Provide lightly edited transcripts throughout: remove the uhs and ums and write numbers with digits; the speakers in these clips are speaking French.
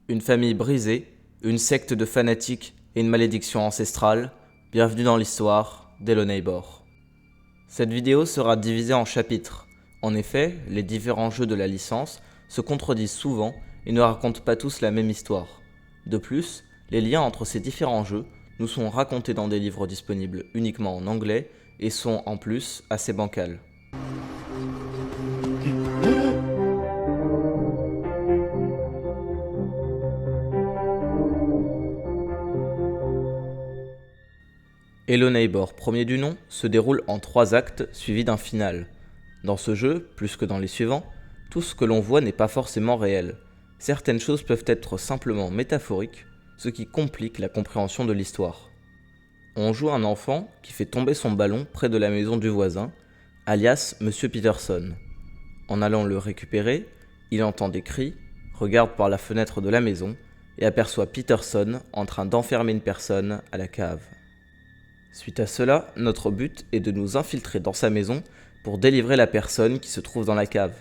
Une famille brisée, une secte de fanatiques et une malédiction ancestrale. Bienvenue dans l'histoire d'Hello Neighbor. Cette vidéo sera divisée en chapitres. En effet, les différents jeux de la licence se contredisent souvent et ne racontent pas tous la même histoire. De plus, les liens entre ces différents jeux nous sont racontés dans des livres disponibles uniquement en anglais et sont en plus assez bancals. Hello Neighbor, premier du nom, se déroule en 3 actes suivis d'un final. Dans ce jeu, plus que dans les suivants, tout ce que l'on voit n'est pas forcément réel. Certaines choses peuvent être simplement métaphoriques, ce qui complique la compréhension de l'histoire. On joue un enfant qui fait tomber son ballon près de la maison du voisin, alias Monsieur Peterson. En allant le récupérer, il entend des cris, regarde par la fenêtre de la maison et aperçoit Peterson en train d'enfermer une personne à la cave. Suite à cela, notre but est de nous infiltrer dans sa maison pour délivrer la personne qui se trouve dans la cave.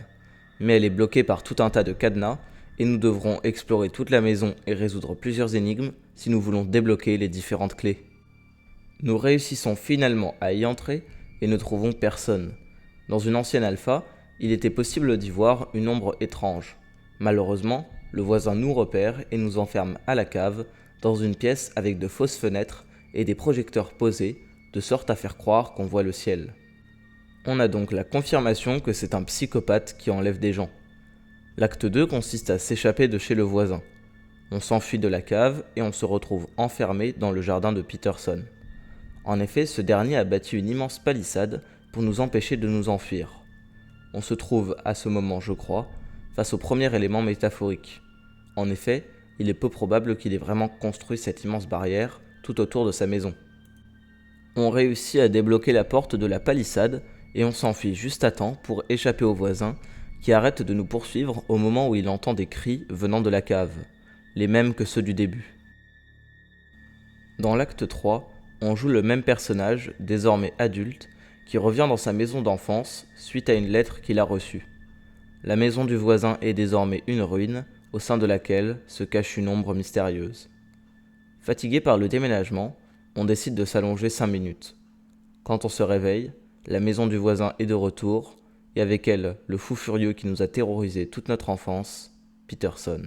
Mais elle est bloquée par tout un tas de cadenas et nous devrons explorer toute la maison et résoudre plusieurs énigmes si nous voulons débloquer les différentes clés. Nous réussissons finalement à y entrer et ne trouvons personne. Dans une ancienne alpha, il était possible d'y voir une ombre étrange. Malheureusement, le voisin nous repère et nous enferme à la cave dans une pièce avec de fausses fenêtres et des projecteurs posés, de sorte à faire croire qu'on voit le ciel. On a donc la confirmation que c'est un psychopathe qui enlève des gens. L'acte 2 consiste à s'échapper de chez le voisin. On s'enfuit de la cave et on se retrouve enfermé dans le jardin de Peterson. En effet, ce dernier a bâti une immense palissade pour nous empêcher de nous enfuir. On se trouve, à ce moment je crois, face au premier élément métaphorique. En effet, il est peu probable qu'il ait vraiment construit cette immense barrière tout autour de sa maison. On réussit à débloquer la porte de la palissade et on s'enfuit juste à temps pour échapper au voisin qui arrête de nous poursuivre au moment où il entend des cris venant de la cave, les mêmes que ceux du début. Dans l'acte 3, on joue le même personnage, désormais adulte, qui revient dans sa maison d'enfance suite à une lettre qu'il a reçue. La maison du voisin est désormais une ruine, au sein de laquelle se cache une ombre mystérieuse. Fatigué par le déménagement, on décide de s'allonger 5 minutes. Quand on se réveille, la maison du voisin est de retour, et avec elle, le fou furieux qui nous a terrorisé toute notre enfance, Peterson.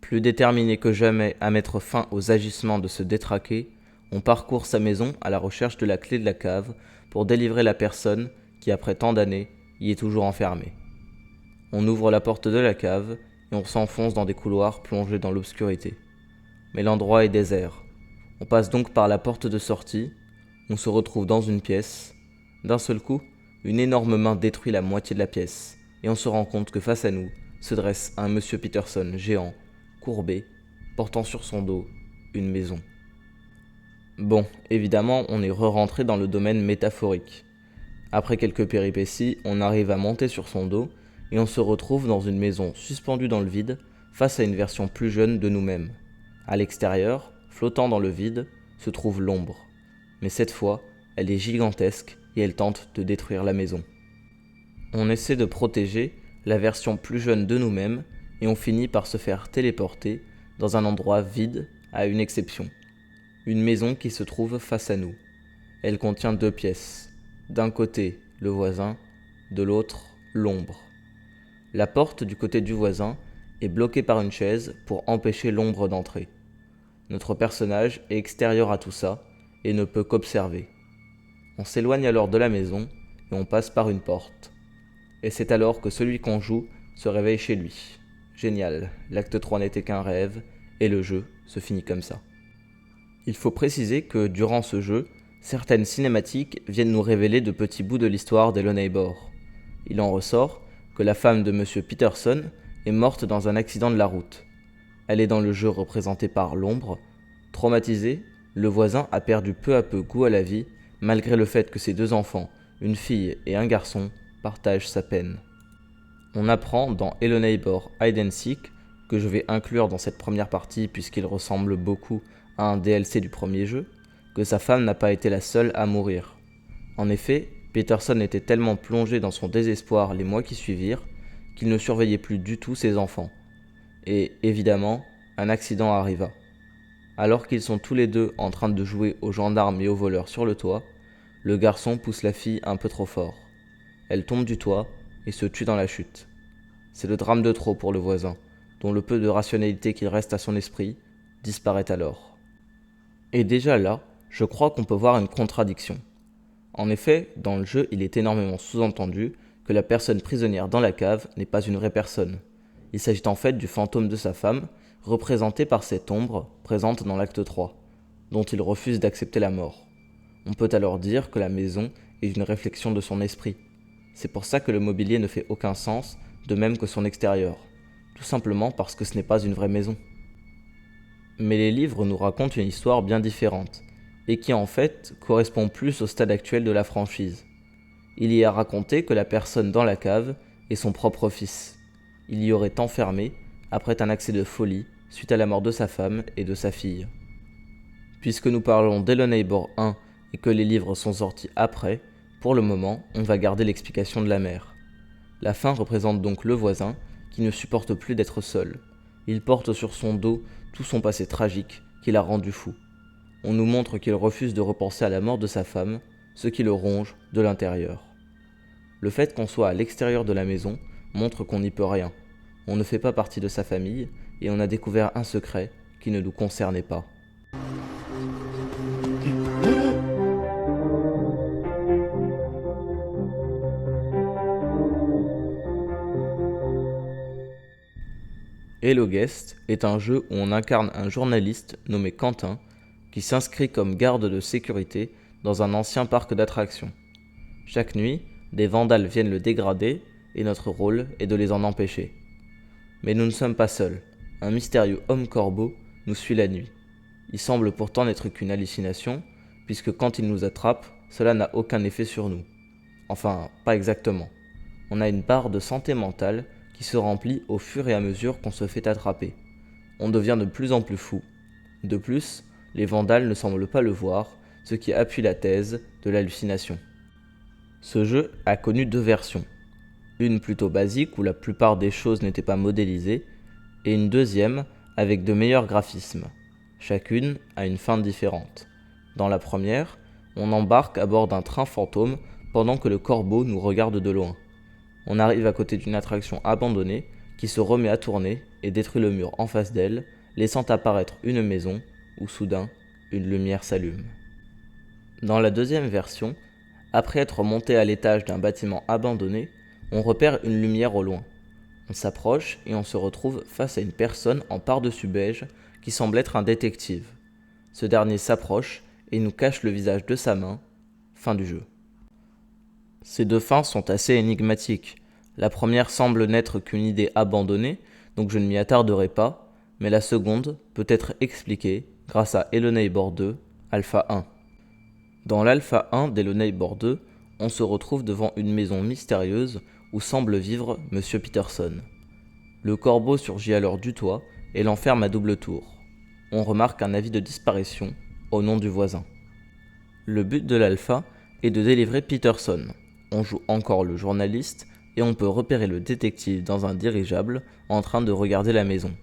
Plus déterminé que jamais à mettre fin aux agissements de ce détraqué, on parcourt sa maison à la recherche de la clé de la cave pour délivrer la personne qui, après tant d'années, y est toujours enfermée. On ouvre la porte de la cave et on s'enfonce dans des couloirs plongés dans l'obscurité. Mais l'endroit est désert. On passe donc par la porte de sortie, on se retrouve dans une pièce. D'un seul coup, une énorme main détruit la moitié de la pièce, et on se rend compte que face à nous se dresse un Monsieur Peterson géant, courbé, portant sur son dos une maison. Bon, évidemment, on est re-rentré dans le domaine métaphorique. Après quelques péripéties, on arrive à monter sur son dos, et on se retrouve dans une maison suspendue dans le vide, face à une version plus jeune de nous-mêmes. À l'extérieur, flottant dans le vide, se trouve l'ombre. Mais cette fois, elle est gigantesque et elle tente de détruire la maison. On essaie de protéger la version plus jeune de nous-mêmes et on finit par se faire téléporter dans un endroit vide à une exception. Une maison qui se trouve face à nous. Elle contient 2 pièces. D'un côté, le voisin, de l'autre, l'ombre. La porte du côté du voisin est bloquée par une chaise pour empêcher l'ombre d'entrer. Notre personnage est extérieur à tout ça et ne peut qu'observer. On s'éloigne alors de la maison et on passe par une porte. Et c'est alors que celui qu'on joue se réveille chez lui. Génial, l'acte 3 n'était qu'un rêve et le jeu se finit comme ça. Il faut préciser que durant ce jeu, certaines cinématiques viennent nous révéler de petits bouts de l'histoire d'Hello Neighbor. Il en ressort que la femme de Monsieur Peterson est morte dans un accident de la route. Elle est dans le jeu représentée par l'ombre. Traumatisé, le voisin a perdu peu à peu goût à la vie, malgré le fait que ses 2 enfants, une fille et un garçon, partagent sa peine. On apprend dans Hello Neighbor Hide and Seek, que je vais inclure dans cette première partie puisqu'il ressemble beaucoup à un DLC du premier jeu, que sa femme n'a pas été la seule à mourir. En effet, Peterson était tellement plongé dans son désespoir les mois qui suivirent qu'il ne surveillait plus du tout ses enfants. Et évidemment, un accident arriva. Alors qu'ils sont tous les deux en train de jouer aux gendarmes et aux voleurs sur le toit, le garçon pousse la fille un peu trop fort. Elle tombe du toit et se tue dans la chute. C'est le drame de trop pour le voisin, dont le peu de rationalité qu'il reste à son esprit disparaît alors. Et déjà là, je crois qu'on peut voir une contradiction. En effet, dans le jeu, il est énormément sous-entendu que la personne prisonnière dans la cave n'est pas une vraie personne. Il s'agit en fait du fantôme de sa femme, représenté par cette ombre présente dans l'acte 3, dont il refuse d'accepter la mort. On peut alors dire que la maison est une réflexion de son esprit. C'est pour ça que le mobilier ne fait aucun sens, de même que son extérieur, tout simplement parce que ce n'est pas une vraie maison. Mais les livres nous racontent une histoire bien différente, et qui en fait correspond plus au stade actuel de la franchise. Il y a raconté que la personne dans la cave est son propre fils. Il y aurait enfermé après un accès de folie suite à la mort de sa femme et de sa fille. Puisque nous parlons d'Hello Neighbor 1 et que les livres sont sortis après, pour le moment, on va garder l'explication de la mère. La fin représente donc le voisin qui ne supporte plus d'être seul. Il porte sur son dos tout son passé tragique qui l'a rendu fou. On nous montre qu'il refuse de repenser à la mort de sa femme, ce qui le ronge de l'intérieur. Le fait qu'on soit à l'extérieur de la maison montre qu'on n'y peut rien. On ne fait pas partie de sa famille et on a découvert un secret qui ne nous concernait pas. Hello Guest est un jeu où on incarne un journaliste nommé Quentin qui s'inscrit comme garde de sécurité dans un ancien parc d'attractions. Chaque nuit, des vandales viennent le dégrader et notre rôle est de les en empêcher. Mais nous ne sommes pas seuls. Un mystérieux homme-corbeau nous suit la nuit. Il semble pourtant n'être qu'une hallucination, puisque quand il nous attrape, cela n'a aucun effet sur nous. Enfin, pas exactement. On a une barre de santé mentale qui se remplit au fur et à mesure qu'on se fait attraper. On devient de plus en plus fou. De plus, les vandales ne semblent pas le voir, ce qui appuie la thèse de l'hallucination. Ce jeu a connu deux versions. Une plutôt basique où la plupart des choses n'étaient pas modélisées, et une deuxième avec de meilleurs graphismes. Chacune a une fin différente. Dans la première, on embarque à bord d'un train fantôme pendant que le corbeau nous regarde de loin. On arrive à côté d'une attraction abandonnée qui se remet à tourner et détruit le mur en face d'elle, laissant apparaître une maison où soudain une lumière s'allume. Dans la deuxième version, après être monté à l'étage d'un bâtiment abandonné, on repère une lumière au loin. On s'approche et on se retrouve face à une personne en par-dessus beige qui semble être un détective. Ce dernier s'approche et nous cache le visage de sa main. Fin du jeu. Ces deux fins sont assez énigmatiques. La première semble n'être qu'une idée abandonnée, donc je ne m'y attarderai pas, mais la seconde peut être expliquée grâce à Hello Neighbor 2, Alpha 1. Dans l'Alpha 1 d'Hello Neighbor 2, on se retrouve devant une maison mystérieuse où semble vivre Monsieur Peterson. Le corbeau surgit alors du toit et l'enferme à double tour. On remarque un avis de disparition au nom du voisin. Le but de l'Alpha est de délivrer Peterson. On joue encore le journaliste et on peut repérer le détective dans un dirigeable en train de regarder la maison.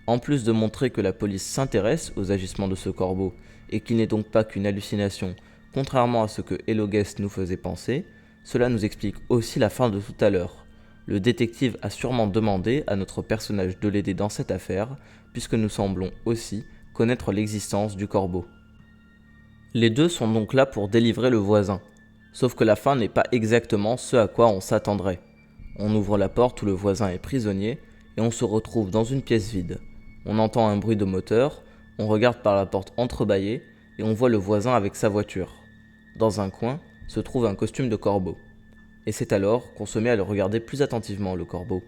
En plus de montrer que la police s'intéresse aux agissements de ce corbeau et qu'il n'est donc pas qu'une hallucination, contrairement à ce que Hello Guest nous faisait penser, cela nous explique aussi la fin de tout à l'heure. Le détective a sûrement demandé à notre personnage de l'aider dans cette affaire, puisque nous semblons aussi connaître l'existence du corbeau. Les deux sont donc là pour délivrer le voisin, sauf que la fin n'est pas exactement ce à quoi on s'attendrait. On ouvre la porte où le voisin est prisonnier et on se retrouve dans une pièce vide. On entend un bruit de moteur, on regarde par la porte entrebâillée et on voit le voisin avec sa voiture. Dans un coin se trouve un costume de corbeau. Et c'est alors qu'on se met à le regarder plus attentivement, le corbeau.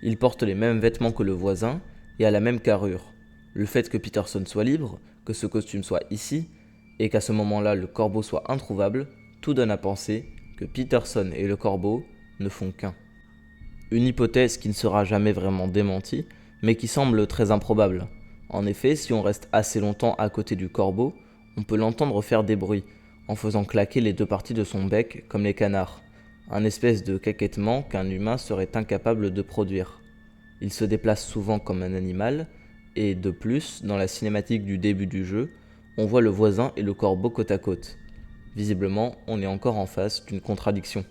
Il porte les mêmes vêtements que le voisin et a la même carrure. Le fait que Peterson soit libre, que ce costume soit ici, et qu'à ce moment-là le corbeau soit introuvable, tout donne à penser que Peterson et le corbeau ne font qu'un. Une hypothèse qui ne sera jamais vraiment démentie, mais qui semble très improbable. En effet, si on reste assez longtemps à côté du corbeau, on peut l'entendre faire des bruits, en faisant claquer les deux parties de son bec comme les canards, un espèce de caquettement qu'un humain serait incapable de produire. Il se déplace souvent comme un animal, et de plus, dans la cinématique du début du jeu, on voit le voisin et le corbeau côte à côte. Visiblement, on est encore en face d'une contradiction.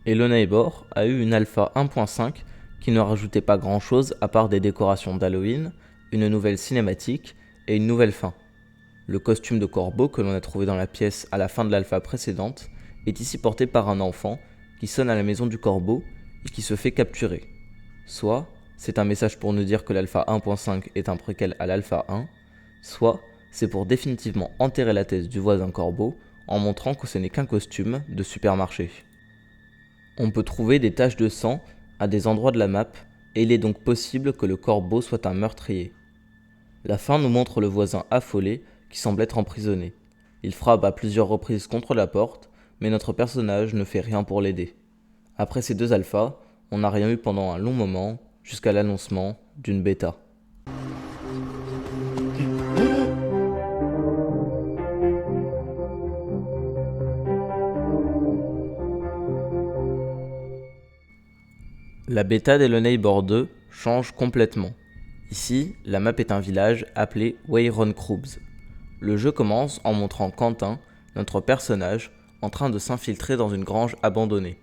Hello Neighbor a eu une alpha 1.5 qui ne rajoutait pas grand chose à part des décorations d'Halloween, une nouvelle cinématique et une nouvelle fin. Le costume de corbeau que l'on a trouvé dans la pièce à la fin de l'alpha précédente est ici porté par un enfant qui sonne à la maison du corbeau et qui se fait capturer. Soit c'est un message pour nous dire que l'alpha 1.5 est un préquel à l'alpha 1, soit c'est pour définitivement enterrer la thèse du voisin corbeau en montrant que ce n'est qu'un costume de supermarché. On peut trouver des taches de sang à des endroits de la map et il est donc possible que le corbeau soit un meurtrier. La fin nous montre le voisin affolé qui semble être emprisonné. Il frappe à plusieurs reprises contre la porte, mais notre personnage ne fait rien pour l'aider. Après ces 2 alphas, on n'a rien eu pendant un long moment, jusqu'à l'annoncement d'une bêta. La bêta d'Hello Neighbor 2 change complètement. Ici, la map est un village appelé Weyron Krubs. Le jeu commence en montrant Quentin, notre personnage, en train de s'infiltrer dans une grange abandonnée.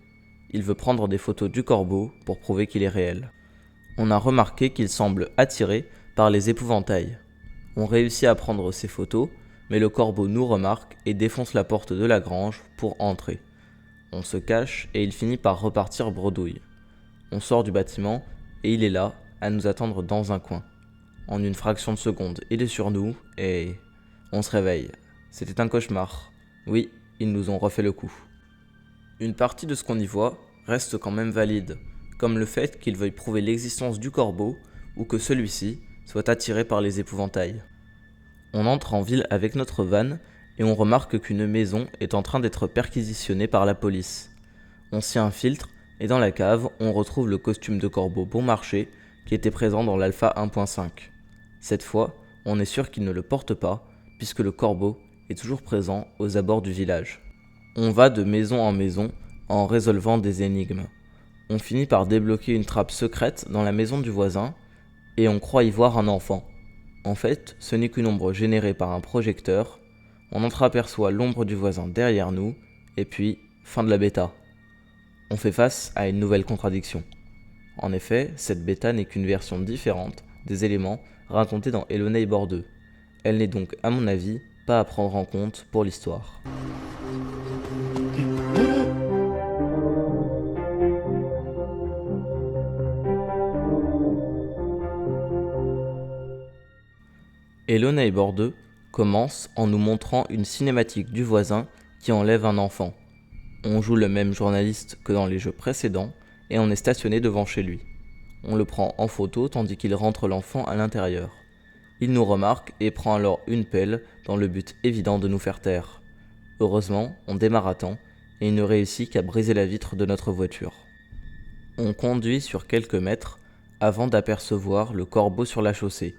Il veut prendre des photos du corbeau pour prouver qu'il est réel. On a remarqué qu'il semble attiré par les épouvantails. On réussit à prendre ces photos, mais le corbeau nous remarque et défonce la porte de la grange pour entrer. On se cache et il finit par repartir bredouille. On sort du bâtiment et il est là, à nous attendre dans un coin. En une fraction de seconde, il est sur nous et on se réveille. C'était un cauchemar. Oui, ils nous ont refait le coup. Une partie de ce qu'on y voit reste quand même valide, comme le fait qu'il veuille prouver l'existence du corbeau ou que celui-ci soit attiré par les épouvantails. On entre en ville avec notre van et on remarque qu'une maison est en train d'être perquisitionnée par la police. On s'y infiltre et dans la cave, on retrouve le costume de corbeau bon marché qui était présent dans l'alpha 1.5. Cette fois, on est sûr qu'il ne le porte pas puisque le corbeau est toujours présent aux abords du village. On va de maison en maison en résolvant des énigmes. On finit par débloquer une trappe secrète dans la maison du voisin et on croit y voir un enfant. En fait, ce n'est qu'une ombre générée par un projecteur. On entreaperçoit l'ombre du voisin derrière nous et puis, fin de la bêta. On fait face à une nouvelle contradiction. En effet, cette bêta n'est qu'une version différente des éléments racontés dans Hello Neighbor 2. Elle n'est donc, à mon avis, pas à prendre en compte pour l'histoire. Hello Neighbor 2 commence en nous montrant une cinématique du voisin qui enlève un enfant. On joue le même journaliste que dans les jeux précédents et on est stationné devant chez lui. On le prend en photo tandis qu'il rentre l'enfant à l'intérieur. Il nous remarque et prend alors une pelle dans le but évident de nous faire taire. Heureusement, on démarre à temps et il ne réussit qu'à briser la vitre de notre voiture. On conduit sur quelques mètres avant d'apercevoir le corbeau sur la chaussée.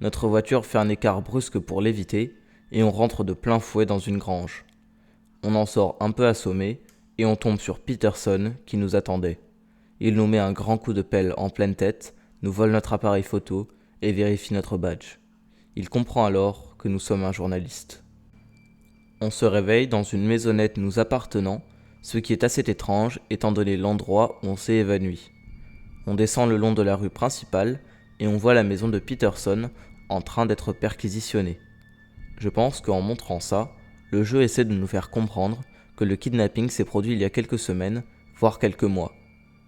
Notre voiture fait un écart brusque pour l'éviter et on rentre de plein fouet dans une grange. On en sort un peu assommé et on tombe sur Peterson qui nous attendait. Il nous met un grand coup de pelle en pleine tête, nous vole notre appareil photo et vérifie notre badge. Il comprend alors que nous sommes un journaliste. On se réveille dans une maisonnette nous appartenant, ce qui est assez étrange étant donné l'endroit où on s'est évanoui. On descend le long de la rue principale et on voit la maison de Peterson en train d'être perquisitionnée. Je pense qu'en montrant ça, le jeu essaie de nous faire comprendre que le kidnapping s'est produit il y a quelques semaines, voire quelques mois.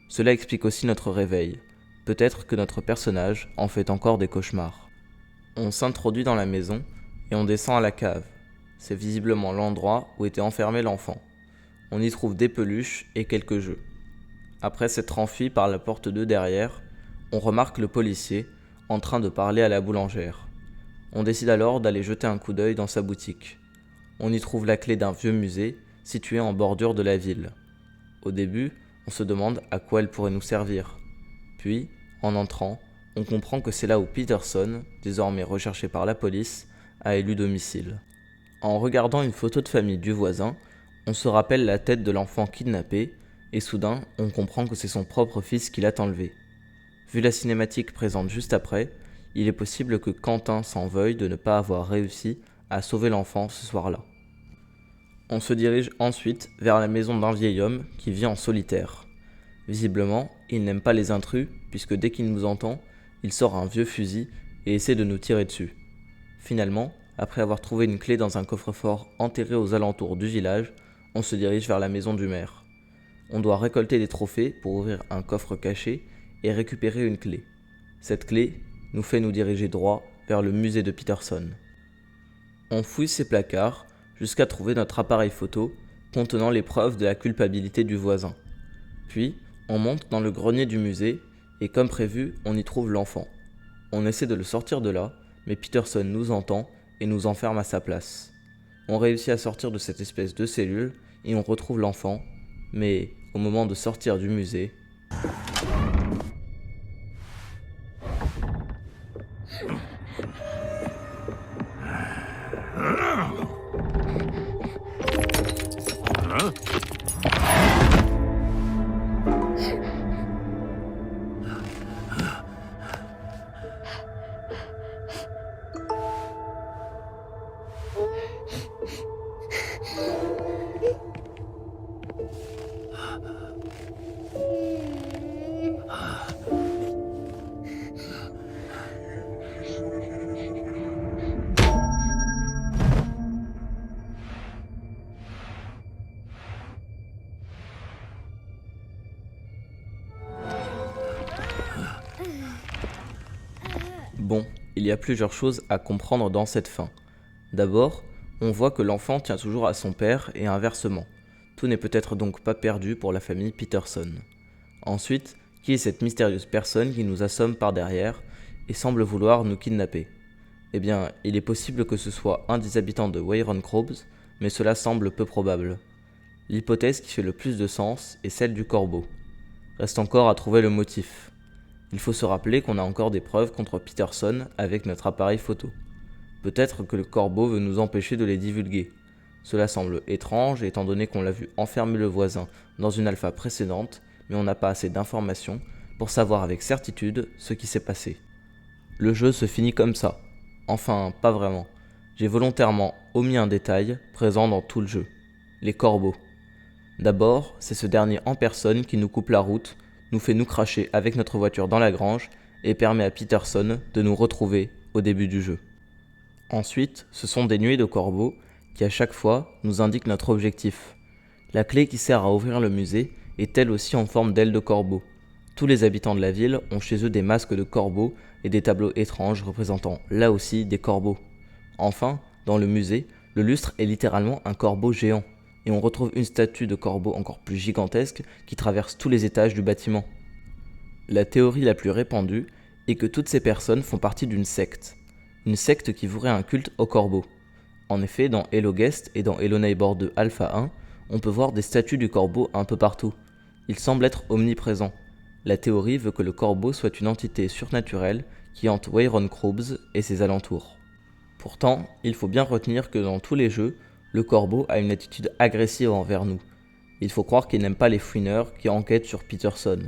Cela explique aussi notre réveil. Peut-être que notre personnage en fait encore des cauchemars. On s'introduit dans la maison et on descend à la cave. C'est visiblement l'endroit où était enfermé l'enfant. On y trouve des peluches et quelques jeux. Après s'être enfui par la porte de derrière, on remarque le policier en train de parler à la boulangère. On décide alors d'aller jeter un coup d'œil dans sa boutique. On y trouve la clé d'un vieux musée situé en bordure de la ville. Au début, on se demande à quoi elle pourrait nous servir. Puis, en entrant, on comprend que c'est là où Peterson, désormais recherché par la police, a élu domicile. En regardant une photo de famille du voisin, on se rappelle la tête de l'enfant kidnappé et soudain, on comprend que c'est son propre fils qui l'a enlevé. Vu la cinématique présente juste après, il est possible que Quentin s'en veuille de ne pas avoir réussi à sauver l'enfant ce soir-là. On se dirige ensuite vers la maison d'un vieil homme qui vit en solitaire. Visiblement, il n'aime pas les intrus puisque dès qu'il nous entend, il sort un vieux fusil et essaie de nous tirer dessus. Finalement, après avoir trouvé une clé dans un coffre-fort enterré aux alentours du village, on se dirige vers la maison du maire. On doit récolter des trophées pour ouvrir un coffre caché et récupérer une clé. Cette clé nous fait nous diriger droit vers le musée de Peterson. On fouille ses placards jusqu'à trouver notre appareil photo contenant les preuves de la culpabilité du voisin. Puis, on monte dans le grenier du musée et comme prévu, on y trouve l'enfant. On essaie de le sortir de là, mais Peterson nous entend et nous enferme à sa place. On réussit à sortir de cette espèce de cellule et on retrouve l'enfant, mais au moment de sortir du musée, bon, il y a plusieurs choses à comprendre dans cette fin. D'abord, on voit que l'enfant tient toujours à son père et inversement. Tout n'est peut-être donc pas perdu pour la famille Peterson. Ensuite, qui est cette mystérieuse personne qui nous assomme par derrière et semble vouloir nous kidnapper? Eh bien, il est possible que ce soit un des habitants de Weyron-Krobes, mais cela semble peu probable. L'hypothèse qui fait le plus de sens est celle du corbeau. Reste encore à trouver le motif. Il faut se rappeler qu'on a encore des preuves contre Peterson avec notre appareil photo. Peut-être que le corbeau veut nous empêcher de les divulguer. Cela semble étrange étant donné qu'on l'a vu enfermer le voisin dans une alpha précédente, mais on n'a pas assez d'informations pour savoir avec certitude ce qui s'est passé. Le jeu se finit comme ça. Enfin, pas vraiment. J'ai volontairement omis un détail présent dans tout le jeu. Les corbeaux. D'abord, c'est ce dernier en personne qui nous coupe la route, nous fait nous cracher avec notre voiture dans la grange et permet à Peterson de nous retrouver au début du jeu. Ensuite, ce sont des nuées de corbeaux qui à chaque fois nous indiquent notre objectif. La clé qui sert à ouvrir le musée est elle aussi en forme d'aile de corbeau. Tous les habitants de la ville ont chez eux des masques de corbeaux et des tableaux étranges représentant là aussi des corbeaux. Enfin, dans le musée, le lustre est littéralement un corbeau géant. Et on retrouve une statue de corbeau encore plus gigantesque qui traverse tous les étages du bâtiment. La théorie la plus répandue est que toutes ces personnes font partie d'une secte qui vouerait un culte au corbeau. En effet, dans Hello Guest et dans Hello Neighbor 2 Alpha 1, on peut voir des statues du corbeau un peu partout. Il semble être omniprésent. La théorie veut que le corbeau soit une entité surnaturelle qui hante Weyron-Krobes et ses alentours. Pourtant, il faut bien retenir que dans tous les jeux, le corbeau a une attitude agressive envers nous. Il faut croire qu'il n'aime pas les fouineurs qui enquêtent sur Peterson.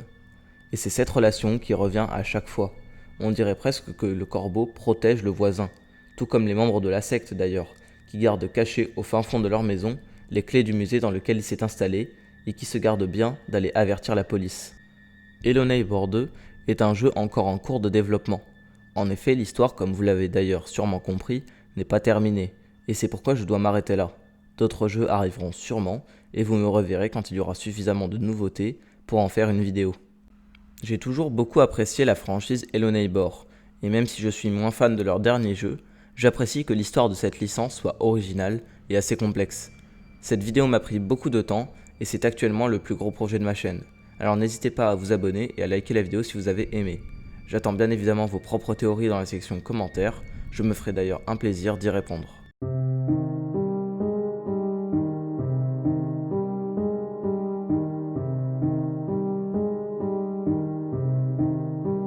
Et c'est cette relation qui revient à chaque fois. On dirait presque que le corbeau protège le voisin, tout comme les membres de la secte d'ailleurs, qui gardent cachés au fin fond de leur maison les clés du musée dans lequel il s'est installé et qui se gardent bien d'aller avertir la police. Hello Neighbor 2 est un jeu encore en cours de développement. En effet, l'histoire, comme vous l'avez d'ailleurs sûrement compris, n'est pas terminée. Et c'est pourquoi je dois m'arrêter là. D'autres jeux arriveront sûrement, et vous me reverrez quand il y aura suffisamment de nouveautés pour en faire une vidéo. J'ai toujours beaucoup apprécié la franchise Hello Neighbor, et même si je suis moins fan de leur dernier jeu, j'apprécie que l'histoire de cette licence soit originale et assez complexe. Cette vidéo m'a pris beaucoup de temps, et c'est actuellement le plus gros projet de ma chaîne. Alors n'hésitez pas à vous abonner et à liker la vidéo si vous avez aimé. J'attends bien évidemment vos propres théories dans la section commentaires, je me ferai d'ailleurs un plaisir d'y répondre.